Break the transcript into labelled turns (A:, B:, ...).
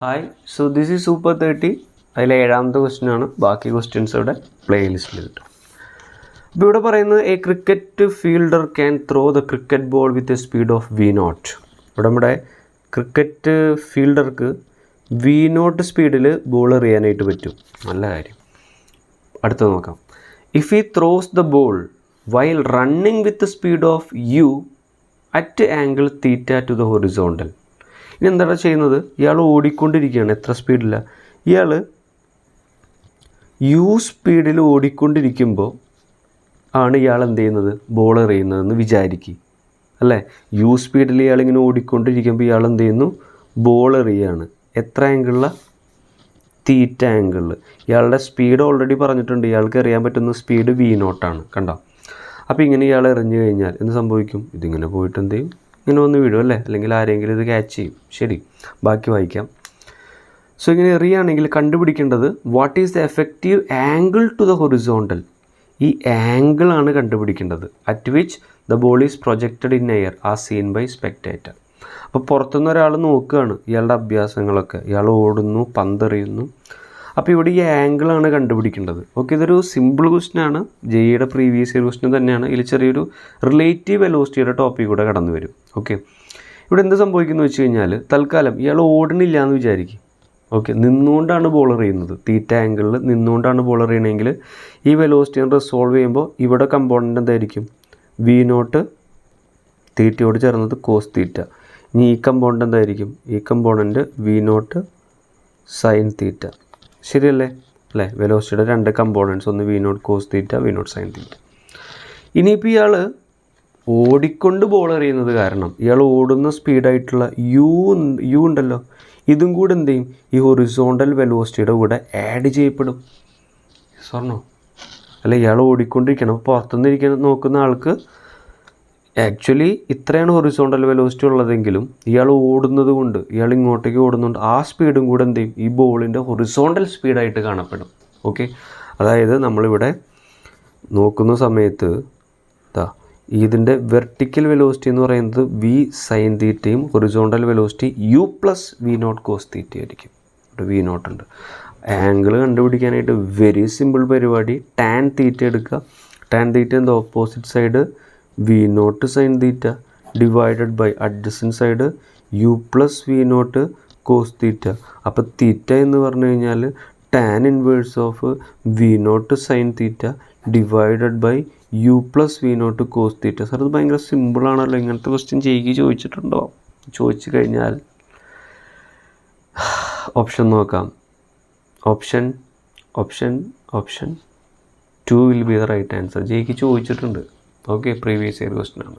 A: Hi, so this is super 30. അതിലെ 7ാമത്തെ question ആണ്. ബാക്കി ക്വസ്റ്റ്യൻസ് ഇവിടെ പ്ലേലിസ്റ്റിൽ കിട്ടും. അപ്പോൾ ഇവിടെ പറയുന്നത് A cricket fielder can throw the cricket ball with a speed of V0. ഇവിടെ നമ്മുടെ ക്രിക്കറ്റ് ഫീൽഡർക്ക് V0 സ്പീഡിൽ ബോൾ എറിയാനായിട്ട് പറ്റും. നല്ല കാര്യം. അടുത്ത നോക്കാം. If he throws the ball while running with speed of U at angle theta two the horizontal. ഇനി എന്താണ് ചെയ്യുന്നത്? ഇയാൾ ഓടിക്കൊണ്ടിരിക്കുകയാണ്. എത്ര സ്പീഡില്ല? ഇയാൾ U സ്പീഡിൽ ഓടിക്കൊണ്ടിരിക്കുമ്പോൾ ആണ് ഇയാൾ എന്ത് ചെയ്യുന്നത്? ബോൾ എറിയുന്നതെന്ന് വിചാരിക്കുക അല്ലേ? U സ്പീഡിൽ ഇയാളിങ്ങനെ ഓടിക്കൊണ്ടിരിക്കുമ്പോൾ ഇയാൾ എന്ത് ചെയ്യുന്നു? ബോൾ എറിയുകയാണ്. എത്ര ആംഗിളിലാണ്? തീറ്റ ആംഗിളിൽ. ഇയാളുടെ സ്പീഡ് ഓൾറെഡി പറഞ്ഞിട്ടുണ്ട്. ഇയാൾക്ക് എറിയാൻ പറ്റുന്ന സ്പീഡ് V0 ആണ്. കണ്ടോ? അപ്പോൾ ഇങ്ങനെ ഇയാൾ എറിഞ്ഞു കഴിഞ്ഞാൽ എന്ത് സംഭവിക്കും? ഇതിങ്ങനെ പോയിട്ട് എന്ത് ചെയ്യും? ഇങ്ങനെ വന്ന് വീഴും അല്ലേ? അല്ലെങ്കിൽ ആരെങ്കിലും ഇത് ക്യാച്ച് ചെയ്യും. ശരി, ബാക്കി വായിക്കാം. സോ ഇങ്ങനെ എറിയുകയാണെങ്കിൽ കണ്ടുപിടിക്കേണ്ടത് what is the effective angle to the horizontal. ഈ ആംഗിളാണ് കണ്ടുപിടിക്കേണ്ടത്. At which the ball is projected in air as seen by spectator. അപ്പോൾ പുറത്തുനിന്ന് ഒരാൾ നോക്കുകയാണ് ഇയാളുടെ അഭ്യാസങ്ങളൊക്കെ. ഇയാൾ ഓടുന്നു, പന്തെറിയുന്നു. അപ്പോൾ ഇവിടെ ഈ ആംഗിളാണ് കണ്ടുപിടിക്കേണ്ടത്. ഓക്കെ, ഇതൊരു സിമ്പിൾ ക്വസ്റ്റ്യനാണ്. ജെഇയുടെ പ്രീവിയസ് ഇയർ ക്വസ്റ്റ്യൻ തന്നെയാണ്. ഇതിൽ ചെറിയൊരു റിലേറ്റീവ് വെലോസിറ്റിയുടെ ടോപ്പിക് കൂടെ കടന്നു വരും. ഓക്കെ, ഇവിടെ എന്ത് സംഭവിക്കുന്നു വെച്ച് കഴിഞ്ഞാൽ തൽക്കാലം ഇയാൾ ഓടണില്ല എന്ന് വിചാരിക്കും. ഓക്കെ, നിന്നുകൊണ്ടാണ് ബോൾ എറിയുന്നത്. തീറ്റ ആംഗിളിൽ നിന്നുകൊണ്ടാണ് ബോൾ എറിയണമെങ്കിൽ ഈ വെലോസിറ്റിയെ റിസോൾവ് ചെയ്യുമ്പോൾ ഇവിടെ കമ്പോണൻ്റ് എന്തായിരിക്കും? V0 തീറ്റയോട് ചേർന്നത് കോസ് തീറ്റ. ഇനി ഈ കമ്പോണൻ്റ് എന്തായിരിക്കും? ഈ കമ്പോണൻ്റ് V0 സൈൻ തീറ്റ. ശരിയല്ലേ? അല്ലേ? വെലോസിറ്റിയുടെ രണ്ട് കമ്പോണൻറ്റ്സ്, ഒന്ന് V0 കോസ് തീറ്റ, V0 സൈൻ തീറ്റ. ഇനിയിപ്പോൾ ഇയാൾ ഓടിക്കൊണ്ട് ബോൾ എറിയുന്നത് കാരണം ഇയാൾ ഓടുന്ന സ്പീഡായിട്ടുള്ള U ഉണ്ടല്ലോ, ഇതും കൂടെ എന്ത് ചെയ്യും? ഈ ഹൊറിസോണ്ടൽ വെലോസിറ്റിയുടെ കൂടെ ആഡ് ചെയ്യപ്പെടും. സ്വർണ്ണോ അല്ല, ഇയാൾ ഓടിക്കൊണ്ടിരിക്കണം. അപ്പോൾ പുറത്തുനിന്നിരിക്കുന്ന നോക്കുന്ന ആൾക്ക് ആക്ച്വലി ഇത്രയാണ് ഹൊറിസോണ്ടൽ വെലോസിറ്റി ഉള്ളതെങ്കിലും ഇയാൾ ഓടുന്നത് കൊണ്ട്, ഇയാൾ ഇങ്ങോട്ടേക്ക് ഓടുന്നുണ്ട്, ആ സ്പീഡും കൂടെ എന്ത് ചെയ്യും? ഈ ബോളിൻ്റെ ഹൊറിസോണ്ടൽ സ്പീഡായിട്ട് കാണപ്പെടും. ഓക്കെ, അതായത് നമ്മളിവിടെ നോക്കുന്ന സമയത്ത് ഇതിൻ്റെ വെർട്ടിക്കൽ വെലോസിറ്റി എന്ന് പറയുന്നത് V സൈൻ തീറ്റയും horizontal velocity U plus V0 cos theta ആയിരിക്കും. ഇവിടെ V0 ഉണ്ട്. ആംഗിൾ കണ്ടുപിടിക്കാനായിട്ട് വെരി സിമ്പിൾ പരിപാടി. ടാൻ തീറ്റ എടുക്കുക. ടാൻ തീറ്റ എന്താ? Opposite side V0 sine theta divided by adjacent side U plus V0 cos theta. അപ്പോൾ theta എന്ന് പറഞ്ഞു കഴിഞ്ഞാൽ tan inverse of V0 sine theta divided by U plus V0 cos theta. Sir ഇത് ഭയങ്കര സിമ്പിളാണല്ലോ. ഇങ്ങനത്തെ question ചോദിച്ചിട്ടുണ്ടോ? ചോദിച്ചു കഴിഞ്ഞാൽ ഓപ്ഷൻ നോക്കാം. Option 2 will be the right answer. ചോദിച്ചിട്ടുണ്ട്. ഓക്കെ, പ്രീവിയസ് ഇയർ ക്വസ്റ്റ്യൻ ആണ്.